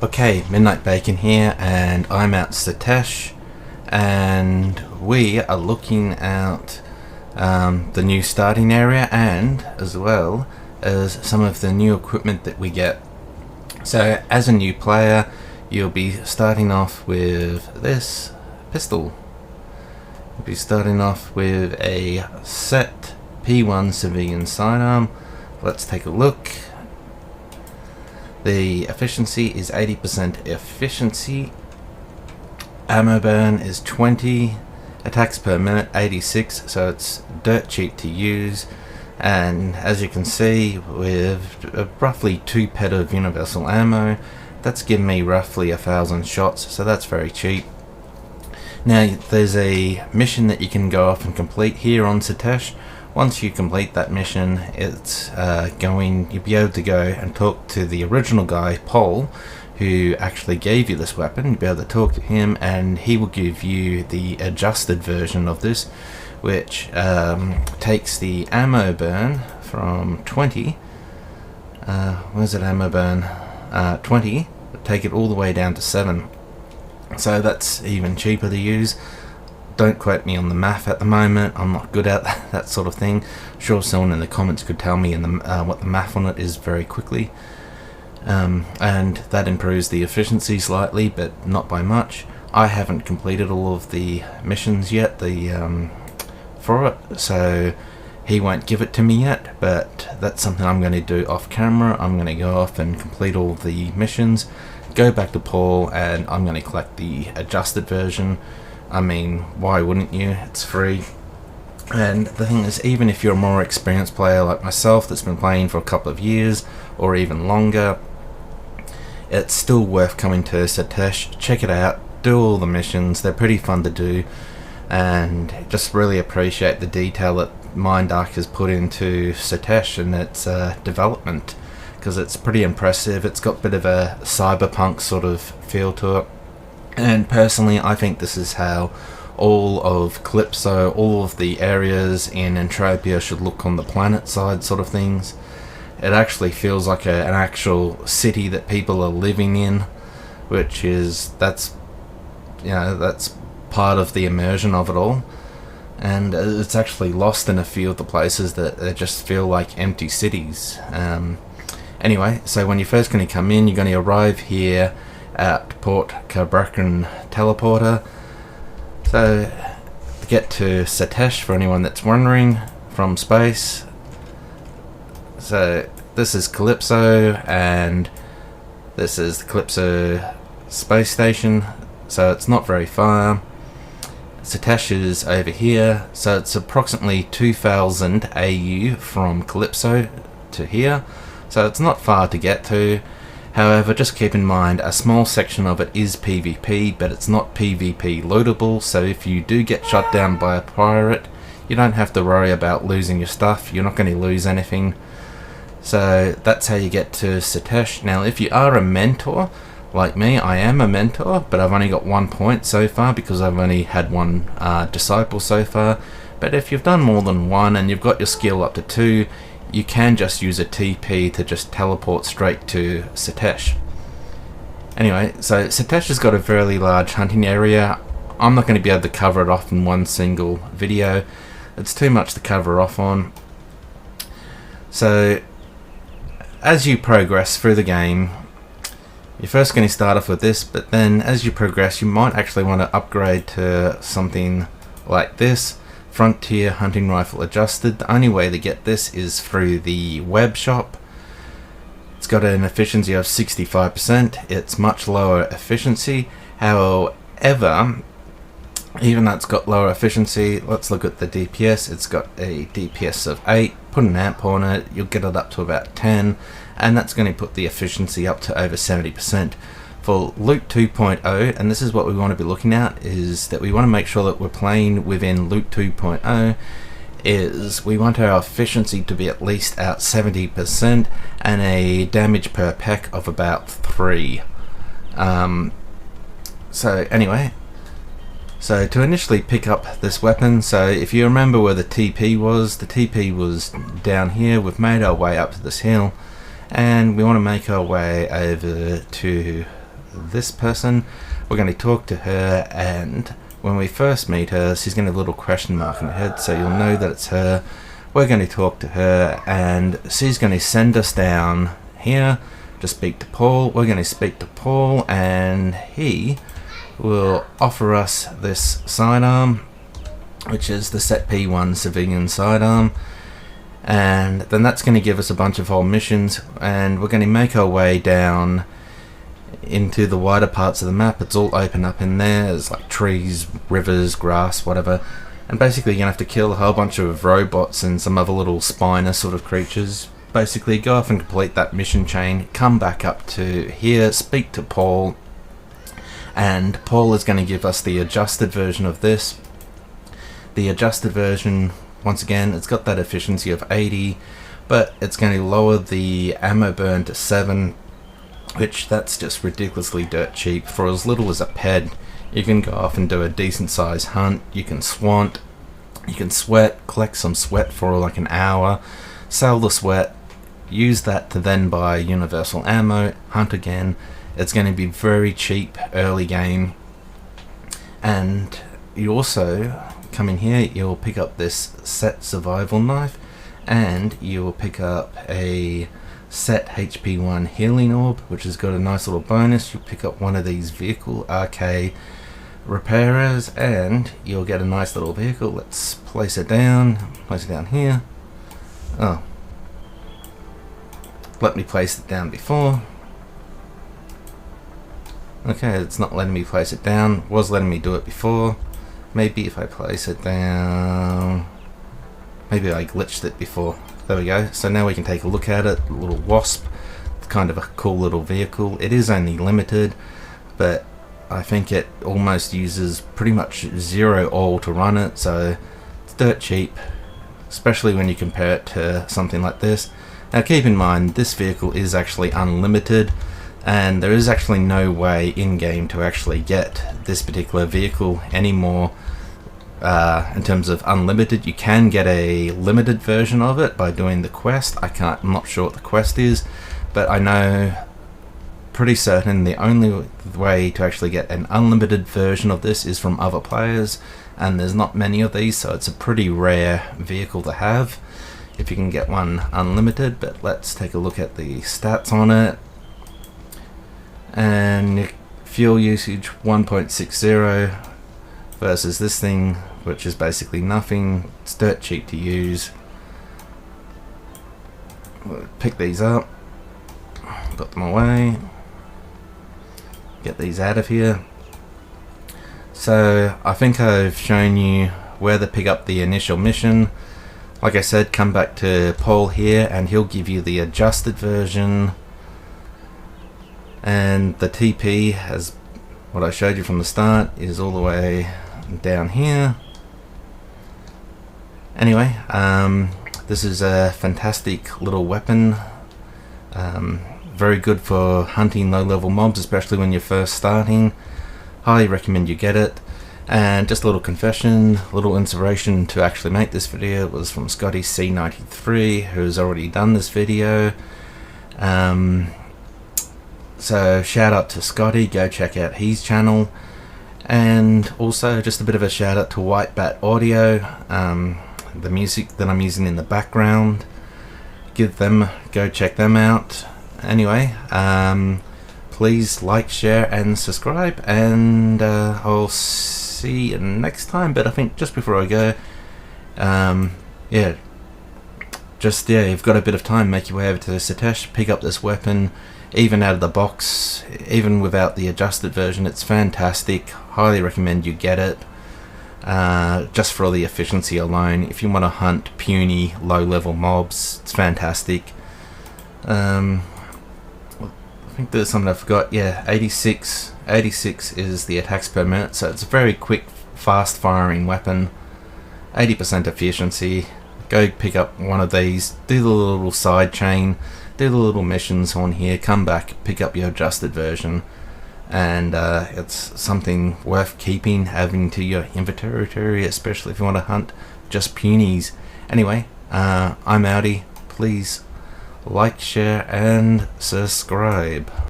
Okay, Midnight Bacon here, and I'm at Setesh, and we are looking at the new starting area, and as well as some of the new equipment that we get. So as a new player, you'll be starting off with this pistol. You'll be starting off with a set P1 civilian sidearm. Let's take a look. The efficiency is 80% efficiency. Ammo burn is 20. Attacks per minute 86, so it's dirt cheap to use. And as you can see, with roughly 2 ped of universal ammo, that's given me roughly 1,000 shots, so that's very cheap. Now there's a mission that you can go off and complete here on Sateesh. Once you complete that mission, it's you'll be able to go and talk to the original guy, Paul, who actually gave you this weapon. You'll be able to talk to him, and he will give you the adjusted version of this, which takes the ammo burn from 20. Where's it, ammo burn? 20. Take it all the way down to 7. So that's even cheaper to use. Don't quote me on the math at the moment. I'm not good at that sort of thing. Sure, someone in the comments could tell me what the math on it is very quickly. And that improves the efficiency slightly, but not by much. I haven't completed all of the missions yet for it, so he won't give it to me yet, but that's something I'm going to do off camera. I'm going to go off and complete all the missions, go back to Paul, and I'm going to collect the adjusted version. I mean, why wouldn't you? It's free. And the thing is, even if you're a more experienced player like myself that's been playing for a couple of years or even longer, it's still worth coming to Setesh. Check it out, do all the missions, they're pretty fun to do, and just really appreciate the detail that Mindark has put into Setesh and its development, because it's pretty impressive. It's got a bit of a cyberpunk sort of feel to it. And personally, I think this is how all of Calypso, all of the areas in Entropia should look on the planet side sort of things. It actually feels like an actual city that people are living in, which is, that's part of the immersion of it all. And it's actually lost in a few of the places that they just feel like empty cities. Anyway, so when you're first going to come in, you're going to arrive here at Port Cabrakan Teleporter. So to get to Setesh, for anyone that's wondering, from space. So this is Calypso, and this is the Calypso space station, so it's not very far. Setesh is over here, so it's approximately 2,000 AU from Calypso to here, so it's not far to get to. However, just keep in mind, a small section of it is PvP, but it's not PvP loadable, so if you do get shot down by a pirate, you don't have to worry about losing your stuff. You're not going to lose anything. So that's how you get to Setesh. Now, if you are a mentor, like me, I am a mentor, but I've only got 1 point so far because I've only had one disciple so far. But if you've done more than one and you've got your skill up to 2, you can just use a TP to just teleport straight to Setesh. Anyway, so Setesh has got a fairly large hunting area. I'm not going to be able to cover it off in one single video. It's too much to cover off on. So as you progress through the game, you're first going to start off with this, but then as you progress, you might actually want to upgrade to something like this. Frontier Hunting Rifle Adjusted. The only way to get this is through the web shop. It's got an efficiency of 65%. It's much lower efficiency. However, even though it's got lower efficiency, let's look at the DPS. It's got a DPS of 8. Put an amp on it, you'll get it up to about 10, and that's going to put the efficiency up to over 70%. For Loot 2.0, and this is what we want to be looking at, is that we want to make sure that we're playing within Loot 2.0, is we want our efficiency to be at least at 70% and a damage per peck of about 3. So anyway, so to initially pick up this weapon, so if you remember where the TP was down here. We've made our way up to this hill, and we want to make our way over to this person. We're going to talk to her, and when we first meet her, she's going to have a little question mark in her head, so you'll know that it's her. We're going to talk to her, and she's going to send us down here to speak to Paul. We're going to speak to Paul, and he will offer us this sidearm, which is the Set P1 civilian sidearm, and then that's going to give us a bunch of whole missions, and we're going to make our way down into the wider parts of the map. It's all open up in there. There's like trees, rivers, grass, whatever, and basically you're going to have to kill a whole bunch of robots and some other little spiner sort of creatures. Basically go off and complete that mission chain, come back up to here, speak to Paul, and Paul is going to give us the adjusted version of this. The adjusted version, once again, it's got that efficiency of 80, but it's going to lower the ammo burn to 7, which that's just ridiculously dirt cheap. For as little as a ped, you can go off and do a decent sized hunt. You can swant, you can sweat, collect some sweat for like an hour, sell the sweat, use that to then buy universal ammo, hunt again. It's going to be very cheap early game. And you also come in here, you'll pick up this set survival knife, and you will pick up a set HP1 healing orb, which has got a nice little bonus. You'll pick up one of these vehicle RK repairers, and you'll get a nice little vehicle. Let's place it down here. Oh, let me place it down before. Okay, it's not letting me place it down. Was letting me do it before. Maybe if I place it down, maybe I glitched it before. There we go. So now we can take a look at it. A little Wasp, it's kind of a cool little vehicle. It is only limited, but I think it almost uses pretty much zero oil to run it, so it's dirt cheap, especially when you compare it to something like this. Now keep in mind, this vehicle is actually unlimited, and there is actually no way in-game to actually get this particular vehicle anymore. In terms of unlimited, you can get a limited version of it by doing the quest. I'm not sure what the quest is, but I know pretty certain the only way to actually get an unlimited version of this is from other players, and there's not many of these, so it's a pretty rare vehicle to have if you can get one unlimited. But let's take a look at the stats on it. And fuel usage 1.60 versus this thing, which is basically nothing. It's dirt cheap to use. We'll pick these up, put them away, get these out of here. So I think I've shown you where to pick up the initial mission. Like I said, come back to Paul here and he'll give you the adjusted version. And the TP, as what I showed you from the start, is all the way down here. Anyway, this is a fantastic little weapon. Very good for hunting low-level mobs, especially when you're first starting. Highly recommend you get it. And just a little confession, little inspiration to actually make this video was from Scotty C93, who's already done this video. So shout out to Scotty, go check out his channel. And also just a bit of a shout out to White Bat Audio, the music that I'm using in the background. Go check them out. Anyway, please like, share and subscribe, and I'll see you next time. But I think just before I go, you've got a bit of time, make your way over to Setesh, pick up this weapon. Even out of the box, even without the adjusted version, it's fantastic. Highly recommend you get it, just for the efficiency alone. If you want to hunt puny low level mobs, it's fantastic. I think there's something I forgot. Yeah, 86 is the attacks per minute, so it's a very quick, fast firing weapon. 80% efficiency. Go pick up one of these, do the little side chain, do the little missions on here, come back, pick up your adjusted version, and it's something worth keeping, having to your inventory, especially if you want to hunt just punies. Anyway, I'm outie. Please like, share and subscribe.